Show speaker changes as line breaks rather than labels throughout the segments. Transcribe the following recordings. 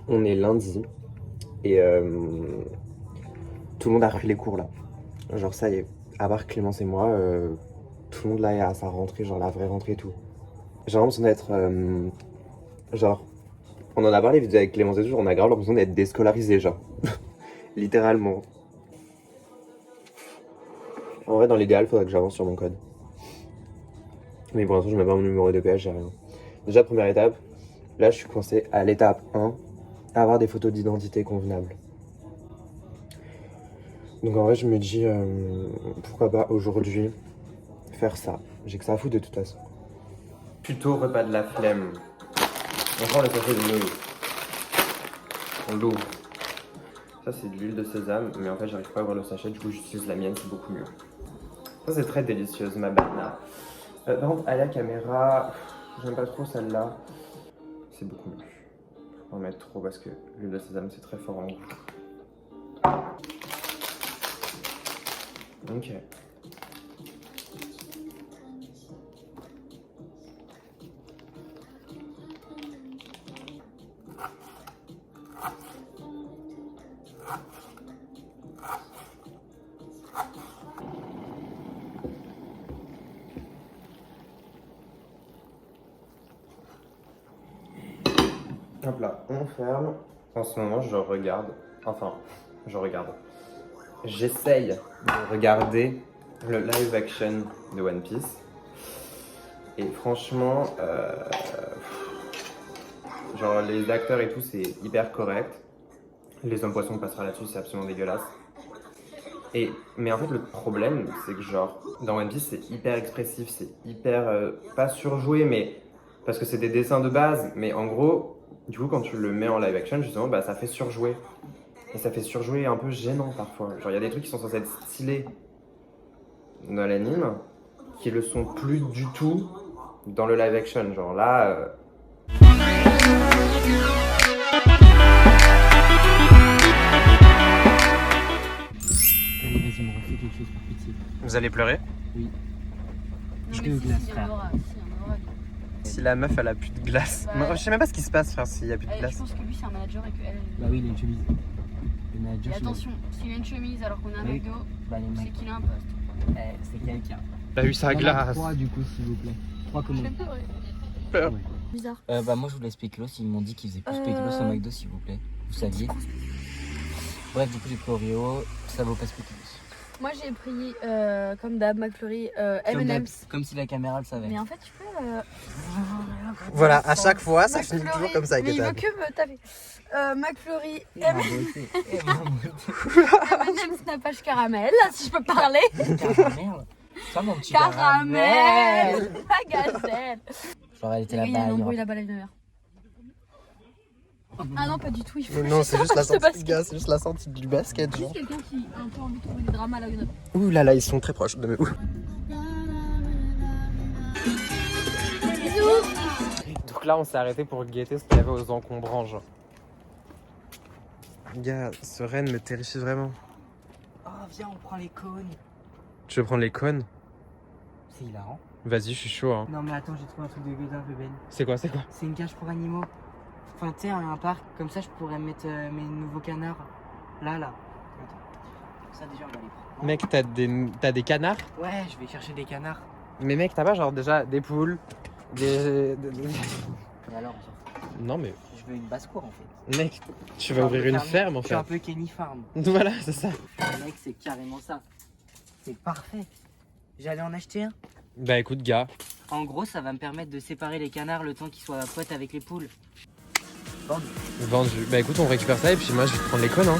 On est lundi et tout le monde a repris les cours là. Genre ça y est, à part Clémence et moi, tout le monde là est à sa rentrée, genre la vraie rentrée et tout. J'ai l'impression d'être genre, on en a parlé vite avec Clémence et tout, genre, on a grave l'impression d'être déscolarisé genre. Littéralement. En vrai dans l'idéal faudrait que j'avance sur mon code. Mais pour l'instant je mets pas mon numéro de péage, j'ai rien. Déjà première étape, là je suis coincé à l'étape 1, avoir des photos d'identité convenables. Donc en vrai je me dis pourquoi pas aujourd'hui faire ça. J'ai que ça à foutre de toute façon. Tuto repas de la flemme. On prend le sachet de nouilles. On l'ouvre. Ça c'est de l'huile de sésame, mais en fait j'arrive pas à ouvrir le sachet, du coup j'utilise la mienne, c'est beaucoup mieux. Ça c'est très délicieuse ma banane. Par contre à la caméra, j'aime pas trop celle-là. C'est beaucoup mieux. Faut pas en mettre trop parce que l'huile de sésame c'est très fort en goût. Ok. Hop là, on ferme. En ce moment, je regarde. J'essaye de regarder le live action de One Piece. Et franchement, genre les acteurs et tout, c'est hyper correct. Les hommes poissons, on passera là-dessus, c'est absolument dégueulasse. Mais en fait, le problème, c'est que genre, dans One Piece, c'est hyper expressif, c'est hyper, pas surjoué, mais parce que c'est des dessins de base, mais en gros, du coup, quand tu le mets en live action, justement, bah, ça fait surjouer. Et ça fait surjouer un peu gênant parfois. Genre, il y a des trucs qui sont censés être stylés dans l'anime, qui le sont plus du tout dans le live action. Genre là...
Allez, vas-y, on refait quelque chose par pitié.
Vous allez pleurer?
Oui.
Non,
Je
mais
veux
si,
glace,
il y en
frère.
aura,
Si la meuf elle a plus de glace.
Bah,
Moi, je sais même pas ce qui se passe frère s'il y a plus de
Je
glace.
pense que lui c'est un manager et qu'elle.
Bah oui, il a une chemise. Le manager,
Et
il a-
attention, s'il a une chemise alors qu'on a un
Oui.
McDo,
Bah les
c'est
mecs,
qu'il a un poste.
c'est quelqu'un.
T'as eu sa
Il y en a
glace.
3 du coup, s'il vous plaît. 3 commandes.
Peur.
Ouais.
Bizarre.
Bah moi je voulais spéculoos, ils m'ont dit qu'ils faisaient plus spéculoos au McDo s'il vous plaît. Vous saviez? Bref, du coup j'ai pris Oreo, ça vaut pas spéculoos.
Moi j'ai pris comme d'hab McFlurry M&M's.
Comme si la caméra le savait.
Mais en fait tu peux.
Voilà, à chaque fois ça finit
McFlurry,
toujours comme ça avec
mais il
les
veut
tables.
que me taper. McFlurry
Il m'a botté.
M&M's nappage caramel, si je peux parler.
Caramel. Ça mon petit
Caramel. La gazelle.
Genre elle était
Il y a
là-bas.
un
il y
embrouille
aura-
là-bas, la mère. Ah non, pas du tout, il faut.
Mais non, c'est juste la
de
sortie
basket.
du gars, c'est juste la sortie du basket. Genre.
Juste quelqu'un qui a un peu envie de trouver des dramas là.
Ouh là là, ils sont très proches de me. Donc là, on s'est arrêté pour guetter ce qu'il y avait aux encombrants. Genre. Gars, ce renne me terrifie vraiment.
Oh viens, on prend les cônes.
Tu veux prendre les cônes?
C'est hilarant.
Vas-y, je suis chaud. Hein.
Non mais attends, j'ai trouvé un truc de gueudin, Ben.
C'est quoi?
C'est une cage pour animaux. Enfin, tu sais, un parc, comme ça je pourrais mettre mes nouveaux canards. Là. Attends. Ça déjà, on va les prendre.
Mec, t'as des canards?
Ouais, je vais chercher des canards.
Mais mec, t'as pas genre déjà des poules,
Et alors,
Non mais,
je veux une basse-cour en fait.
mec, tu
Je suis
vas
un
ouvrir
peu
une
fermé.
ferme en
Je suis un
fait.
peu Kenny Farm.
Voilà, c'est ça.
Mec, c'est carrément ça. C'est parfait. J'allais en acheter un.
Bah écoute, gars.
En gros, ça va me permettre de séparer les canards le temps qu'ils soient potes avec les poules. Vendu.
Vendu. Bah écoute, on récupère ça et puis moi je vais te prendre les cônes. Hein.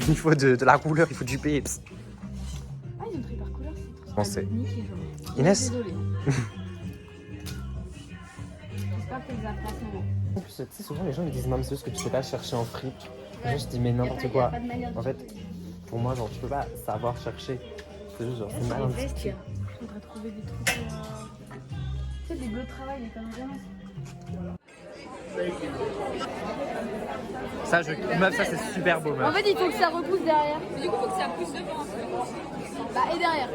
Il faut de la couleur, il faut du peps.
Ah, ils ont pris par couleur, c'est trop.
Pensez.
Nickel, genre.
Inès.
Désolée. J'espère qu'elle va pas ce moment.
En plus, tu sais, souvent les gens ils disent non, mais c'est juste que tu sais pas chercher en fripe.
Ouais.
Je dis mais n'importe
Y a
quoi.
pas de manière de
En fait,
trouver.
pour moi, genre, tu peux pas savoir chercher. C'est juste genre, c'est mal
Les vestes,
indiqué.
il faudrait trouver des trucs. Tu sais, des bleus de travail, mais comme jamais.
Ça, meuf, ça c'est super beau,
En
meuf.
fait, il faut que ça repousse derrière. Du coup, il faut que ça pousse devant. Bah, et derrière.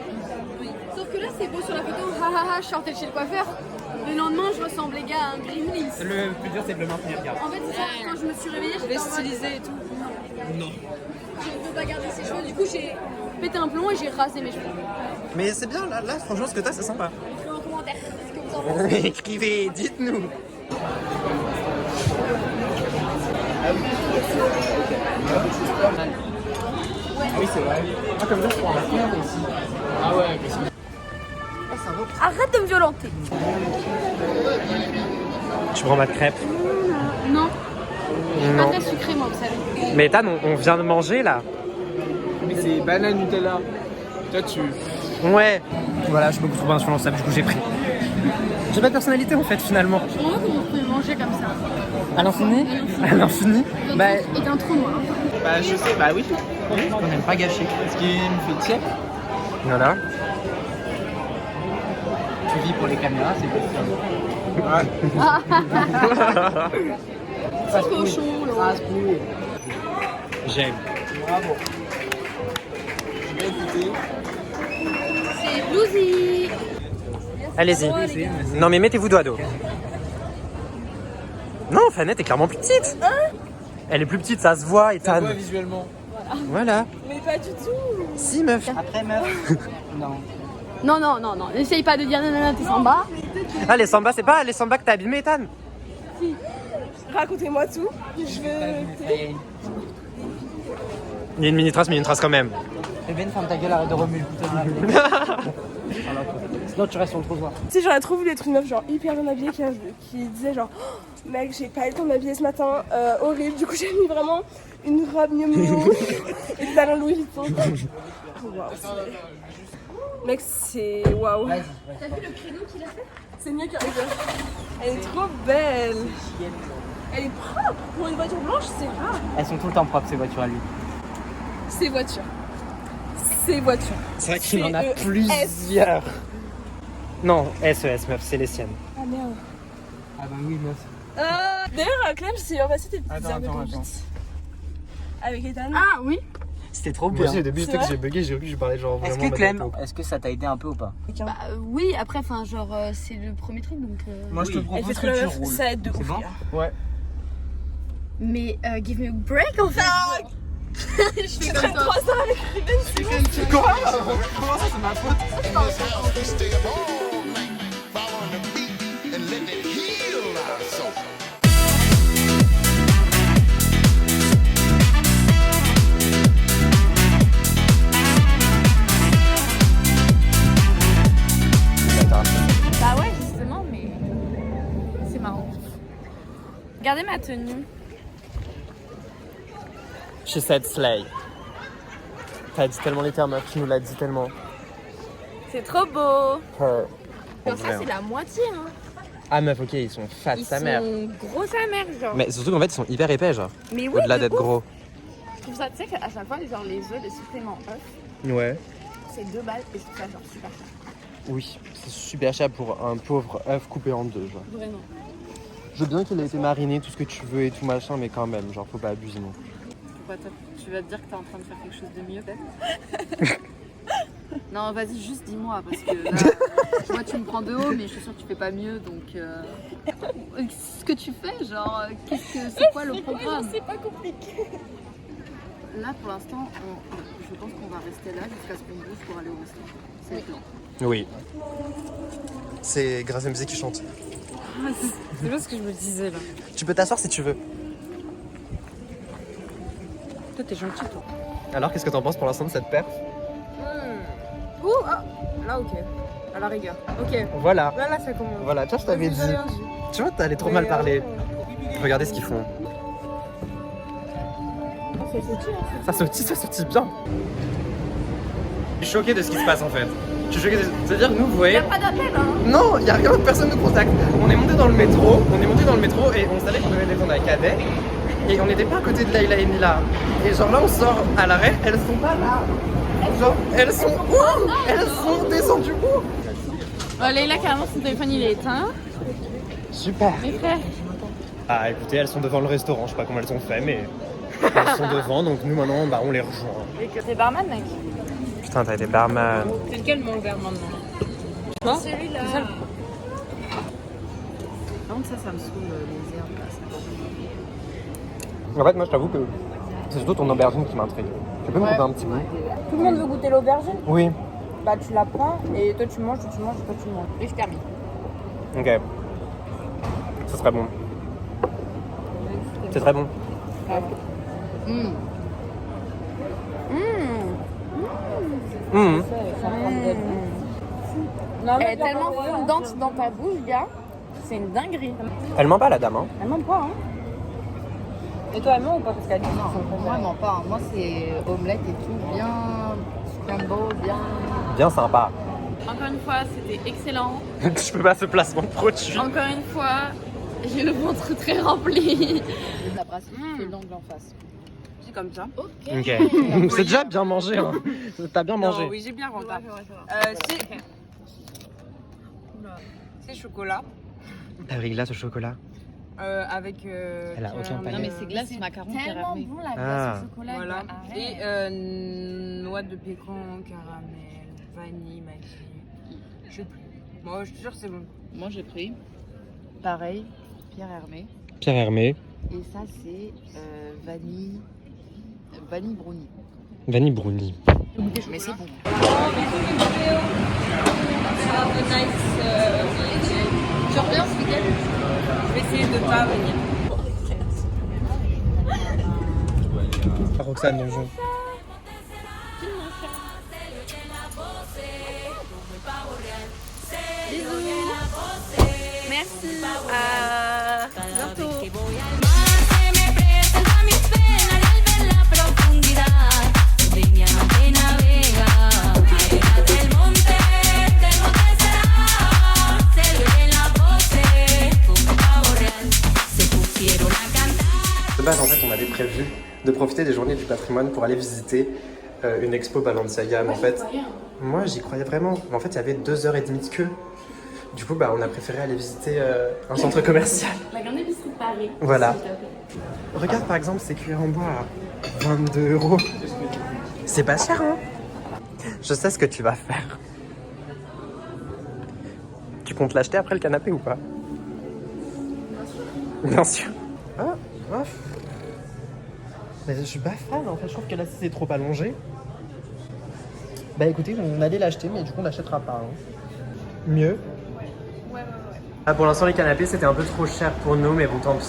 Oui. Sauf que là, c'est beau sur la photo. Ha ha ha, je sortais de chez le coiffeur. Le lendemain, je ressemblais à un Gremlins.
Le plus dur, c'est de le maintenir, regarde.
En fait, c'est ça. Quand je me suis réveillée, j'étais stylisée et tout.
Non.
Je ne peux pas garder ses cheveux. Du coup, j'ai pété un plomb et j'ai rasé mes cheveux.
Mais c'est bien, là, franchement, ce que t'as, c'est sympa.
Écrivez en commentaire ce que vous en pensez.
Écrivez, dites-nous. Ah oui, c'est vrai. Ah, comme ça, je prends la fleur aussi. Ah ouais, possible.
Arrête de me violenter.
Tu prends ma crêpe?
Non. Je suis pas
Non.
très sucrée, moi, vous savez.
Mais Ethan, on vient de manger là.
Mais c'est banane Nutella. Toi, tu.
Ouais. Voilà, je suis beaucoup trop influençable, du coup j'ai pris. J'ai pas de personnalité en fait finalement.
Je comprends pas comment vous pouvez manger comme ça.
À l'infini? À l'infini? Bah,
Et d'un trou noir.
Bah, je sais, bah oui.
on n'aime pas gâcher.
Ce qui me fait tiep.
Voilà.
Tu vis pour les caméras, c'est possible.
C'est cochon, là.
J'aime.
Bravo. Je vais écouter.
C'est Bluesy.
Allez-y. Non mais mettez-vous dos à dos. Non, Fanette est clairement plus petite. Elle est plus petite, ça se voit,
Ça
Ethan.
voit visuellement.
Voilà.
Mais pas du tout.
Si meuf.
Après, meuf. Non.
Non, non, non, non. N'essaye pas de dire nanana, t'es en bas.
Ah les sambas, c'est pas les sambas que t'as abîmé, Ethan?
Racontez-moi tout. Je veux.
Il y a une mini trace, mais une trace quand même.
Ben, ferme ta gueule, arrête de remuer le putain de sinon, tu restes sur le trottoir.
Tu sais, j'aurais trop voulu être une meuf genre hyper bien habillée qui disait genre oh, mec, j'ai pas eu le temps de m'habiller ce matin, horrible. Du coup, j'ai mis vraiment une robe Miu Miu et des talons Louis Vuitton. Waouh, mec, c'est waouh.
T'as vu le créneau qu'il a fait?
C'est mieux qu'un gars. Elle est trop belle. Elle est propre. Pour une voiture blanche, c'est rare.
Elles sont tout le temps propres, ces voitures à lui.
Ces voitures. Ces voitures.
C'est vrai qu'il en a
CES.
plusieurs. Non, SES meuf, c'est les siennes.
Ah merde.
Ah bah oui, meuf.
D'ailleurs, Clem, c'est bien passé tes petites
Attends,
heures de
attends,
conduite.
attends.
Avec Ethan.
Ah oui.
C'était trop
bien.
Moi, au début,
C'est vrai
j'ai bugué, j'ai cru que je parlais genre
Est-ce
vraiment.
que Clem, est-ce que ça t'a aidé un peu ou pas?
Bah oui, après, enfin, genre, c'est le premier truc, donc...
Moi, je te
Elle fait
propose
trop la
que tu
meuf,
roules.
ça aide de
C'est
ouf.
bon
gars.
Ouais.
Mais give me a break, en fait. Je fais comme toi.
3 ans avec Ruben, c'est bon.
Comment ça, c'est ma faute?
Stay up all night, following the beat and letting it heal our soul.
Bah ouais, justement, mais c'est marrant. Regardez ma tenue.
She said slay. T'as dit tellement les termes, meuf, tu nous l'as dit tellement.
C'est trop beau.
Her.
Comme ça, c'est la moitié, hein.
Ah meuf, ok, ils sont fat,
Ils
sa
sont
mère.
gros sa mère, genre.
Mais surtout qu'en fait, ils sont hyper épais, genre.
Mais oui,
Au-delà
de
d'être
ouf.
gros.
Je trouve ça, tu sais qu'à chaque fois, genre les œufs, les suppléments œufs,
Ouais.
c'est 2 balles et je trouve ça genre super cher.
Oui, c'est super cher pour un pauvre œuf coupé en deux, genre.
Vraiment.
Je veux bien qu'il ait été mariné, tout ce que tu veux et tout machin, mais quand même, genre, faut pas abuser non plus.
Pourquoi toi, tu vas te dire que t'es en train de faire quelque chose de mieux peut-être? Non, vas-y, juste dis-moi, parce que là, moi tu me prends de haut, mais je suis sûre que tu fais pas mieux, donc... Ce que tu fais, genre, c'est quoi le programme?
C'est pas compliqué.
Là, pour l'instant, je pense qu'on va rester là jusqu'à ce qu'on bouge pour aller au restaurant. C'est le plan.
Oui. C'est Grâce MZ qui chante.
C'est pas ce que je me disais là.
Tu peux t'asseoir si tu veux.
Toi, t'es gentil, toi.
Alors, qu'est-ce que t'en penses pour l'instant de cette paire?
Ouh, ah, là, ok. À la rigueur. Ok.
Voilà.
Là, ça commence.
Voilà, tu vois, je t'avais dit. Tu vois, t'allais trop mal parler. Regardez ce qu'ils font. Ça sautille bien. Je suis choqué de ce qui se passe en fait. Je suis choqué de... C'est-à-dire que nous, vous voyez...
Pas d'appel, hein.
Non, il y a rien, personne ne contacte. On est monté dans le métro et on savait qu'on devait descendre à Cadet. Et on n'était pas à côté de Layla et Mila. Et genre là, on sort à l'arrêt, elles sont pas là. Genre, elles sont où? Elles sont descendues où?
Leïla, carrément, son téléphone il est éteint.
Super.
Mes frères,
Ah écoutez, elles sont devant le restaurant, je sais pas comment elles ont fait, mais elles sont devant, donc nous maintenant, bah, on les rejoint.
Et que t'es barman, mec.
Putain, t'as été barman.
C'est lequel mon verre maintenant? Quoi? Celui-là. Par contre, ça me saoule les herbes là.
En fait, moi je t'avoue que c'est surtout ton aubergine qui m'intrigue. Tu peux me couper un petit bout?
Tout le monde veut goûter l'aubergine?
Oui.
Bah tu la prends et toi tu manges, toi tu manges, toi tu manges. Et je termine.
Ok. Ça serait bon. C'est très bon.
Mmh. Elle est tellement fondante dans ta bouche, gars. C'est une dinguerie.
Elle ment pas la dame, hein?
Elle ment pas, hein. Et toi, elle ment ou pas? Parce qu'elle dit non, moi, elle ment pas. Moi, c'est omelette et tout, bien scramble, bien...
Bien sympa.
Encore une fois, c'était excellent.
Je peux pas ce placement de produit.
Encore une fois, j'ai le ventre très rempli.
La brasse fait l'angle en face. C'est comme ça.
Ok.
Ok. C'est déjà bien mangé, hein. T'as bien mangé.
Non, oui, j'ai bien rentable. C'est chocolat.
T'as pris glace au chocolat?
Avec...
Elle a aucun
non,
paillet.
mais c'est glace macaron
Tellement
caramel.
bon la
Ah.
glace au chocolat.
Voilà.
Arrête.
Et noix de pécan, caramel, vanille, magie. Je sais plus. Moi, je te jure, c'est bon. Moi, j'ai pris pareil, Pierre Hermé.
Pierre Hermé.
Et ça, c'est vanille brownie.
Vanille brownie.
Mais c'est bon. Tu reviens ce week-end? Je vais essayer de pas venir.
Roxane, bonjour.
Merci. À bientôt.
De base, en fait, on avait prévu de profiter des journées du patrimoine pour aller visiter une expo Balenciaga. Mais en fait, moi, j'y croyais vraiment. Mais en fait, il y avait 2h30 de queue. Du coup, bah, on a préféré aller visiter un centre commercial.
La grande épicerie de Paris.
Voilà. Regarde, par exemple, ces cuillères en bois à 22 €. C'est pas cher, hein? Je sais ce que tu vas faire. Tu comptes l'acheter après le canapé ou pas? Bien sûr. Ah, ah. Mais je suis pas fan en fait, je trouve que là c'est trop allongé. Bah écoutez, on allait l'acheter mais du coup on l'achètera pas. Hein. Mieux. Ouais. Ah, pour l'instant les canapés c'était un peu trop cher pour nous mais bon tant pis.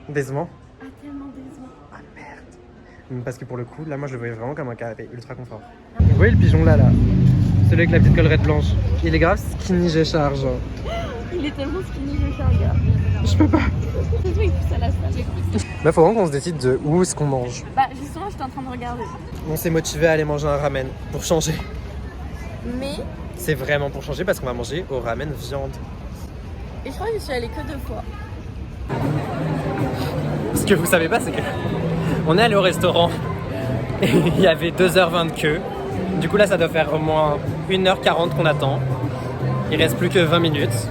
Décevant.
Ah, tellement décevant.
Ah merde. Parce que pour le coup là moi je le voyais vraiment comme un canapé ultra confort. Vous voyez le pigeon là celui avec la petite collerette blanche. Il est grave skinny j'ai charge.
Il est tellement skinny le chat, gars.
Je peux pas.
C'est tout, il pousse à la salle.
Bah faut vraiment qu'on se décide de où est-ce qu'on mange.
Bah, justement, j'étais en train de regarder.
On s'est motivé à aller manger un ramen pour changer.
Mais,
C'est vraiment pour changer parce qu'on va manger au ramen viande.
et je crois que je suis allée que 2 fois.
Ce que vous savez pas c'est que on est allé au restaurant et il y avait 2h20 de queue. Du coup là ça doit faire au moins 1h40 qu'on attend. Il reste plus que 20 minutes.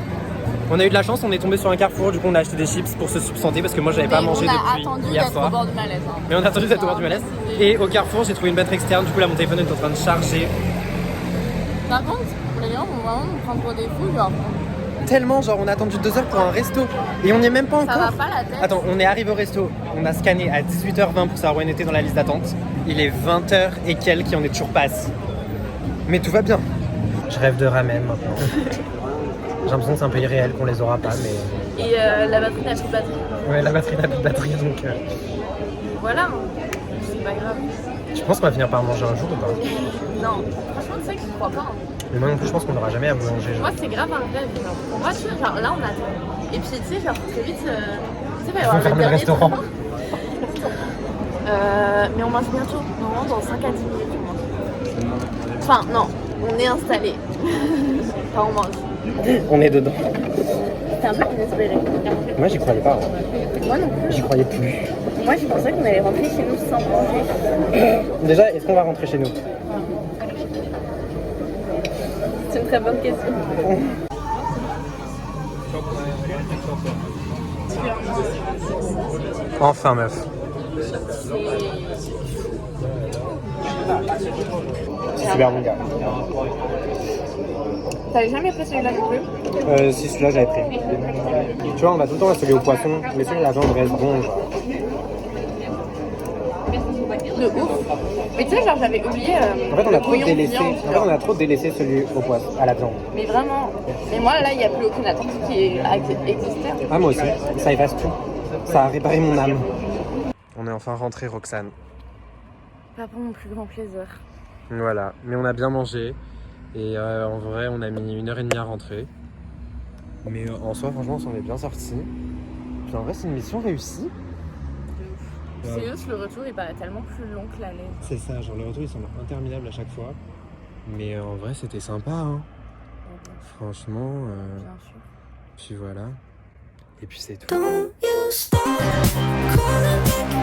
On a eu de la chance, on est tombé sur un carrefour, du coup on a acheté des chips pour se substanter parce que moi j'avais pas mangé depuis hier soir.
On a attendu d'être au bord du malaise. Hein.
Mais on a attendu d'être au bord du malaise. Et au carrefour j'ai trouvé une batterie externe, du coup là mon téléphone est en train de charger.
Par contre, les gens vont vraiment nous prendre pour des fous, genre.
Tellement, genre on a attendu 2 heures pour un resto et on n'y est même pas
Ça
encore.
va pas la tête.
Attends, on est arrivé au resto, on a scanné à 18h20 pour savoir où on était dans la liste d'attente. Il est 20h et quelques et on est toujours pas assis. Mais tout va bien. Je rêve de ramen maintenant. J'ai l'impression que c'est un peu irréel qu'on les aura pas, mais...
Et la batterie n'a plus de batterie.
Ouais, la batterie n'a plus de batterie, donc...
Voilà, c'est pas grave.
Tu penses qu'on va finir par manger un jour ou pas?
Non, franchement, tu sais que je crois pas. Hein.
Mais moi non plus, je pense qu'on n'aura jamais à boulanger.
Moi, c'est grave un rêve. Genre. Pour moi, tu vois, genre là, on attend. Et puis, tu sais, genre très vite, tu sais, il va y
Ils
avoir
vont fermer le
dernier
restaurant.
train. Mais on mange bientôt. Normalement, dans 5 à 10 minutes, on mange. Enfin, non, on est installé. Enfin, on mange.
On est dedans.
C'était un peu inespéré.
Moi, j'y croyais pas. Hein.
Moi non plus.
J'y croyais plus.
Moi, je pensais qu'on allait rentrer chez nous sans manger.
Déjà, est-ce qu'on va rentrer chez nous?
C'est une très bonne question.
Enfin, meuf. C'est super bon, gars.
T'avais jamais pris celui-là non plus?
Si, celui-là, j'avais pris. Tu vois, on va tout le temps celui au poisson, mais celui à la viande reste bon, genre.
De ouf. Mais tu sais, genre j'avais oublié.
En fait, on a trop
bouillon de
délaissé.
viande,
En fait, on a trop délaissé celui au poisson, à la viande.
Mais vraiment. Et moi là, il n'y a plus aucune attente qui existait.
Ah, moi aussi. Ça efface tout. Ça a réparé mon âme. On est enfin rentré, Roxane.
Pas pour mon plus grand plaisir.
Voilà. Mais on a bien mangé. Et en vrai, on a mis 1h30 à rentrer. Mais en soi, franchement, on s'en est bien sorti. Puis en vrai, c'est une mission réussie.
C'est juste le retour, il paraît tellement plus long que l'aller.
C'est ça, genre le retour, il semble interminable à chaque fois. Mais en vrai, c'était sympa, hein. Franchement.
Bien sûr.
Puis voilà. Et puis c'est tout.
Don't you stop calling me